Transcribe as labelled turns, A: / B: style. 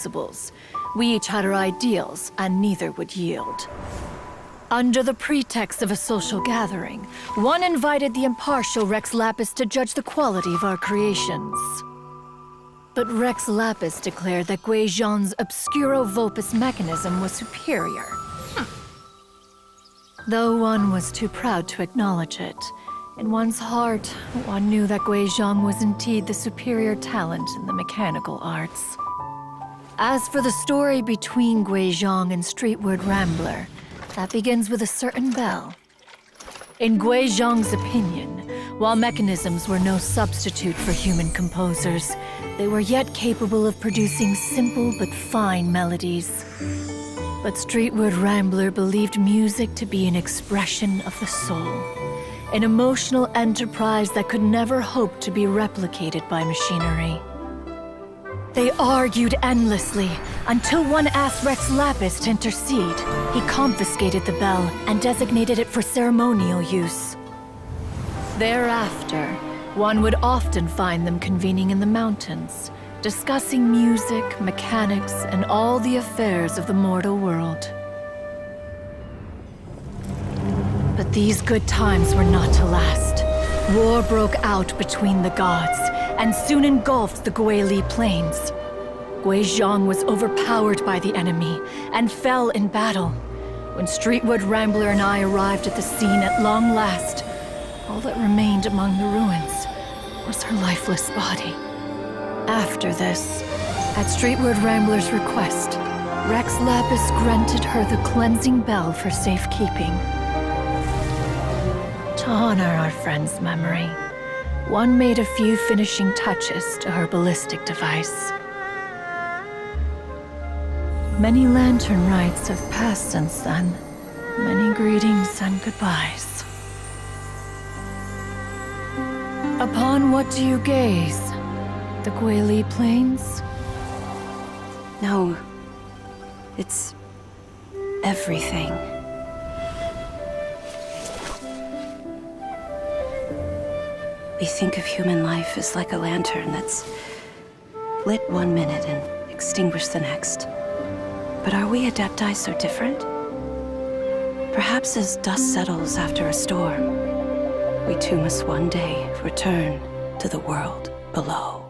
A: principles. We each had our ideals, and neither would yield. Under the pretext of a social gathering, one invited the impartial Rex Lapis to judge the quality of our creations. But Rex Lapis declared that Guizhong's Obscuro Vulpus mechanism was superior. Though one was too proud to acknowledge it, in one's heart, one knew that Guizhong was indeed the superior talent in the mechanical arts. As for the story between Guizhong and Streetward Rambler, that begins with a certain bell. In Guizhong's opinion, while mechanisms were no substitute for human composers, they were yet capable of producing simple but fine melodies. But Streetward Rambler believed music to be an expression of the soul, an emotional enterprise that could never hope to be replicated by machinery. They argued endlessly, until one asked Rex Lapis to intercede. He confiscated the bell and designated it for ceremonial use. Thereafter, one would often find them convening in the mountains, discussing music, mechanics, and all the affairs of the mortal world. But these good times were not to last. War broke out between the gods, and soon engulfed the Guili Plains. Guizhong was overpowered by the enemy, and fell in battle. When Streetward Rambler and I arrived at the scene at long last, all that remained among the ruins was her lifeless body. After this, at Streetward Rambler's request, Rex Lapis granted her the cleansing bell for safekeeping. To honor our friend's memory, one made a few finishing touches to her ballistic device. Many lantern rites have passed since then. Many greetings and goodbyes. Upon what do you gaze? The Guili Plains?
B: No. It's everything. We think of human life as like a lantern that's lit one minute and extinguished the next. But are we Adepti so different? Perhaps as dust settles after a storm, we too must one day return to the world below.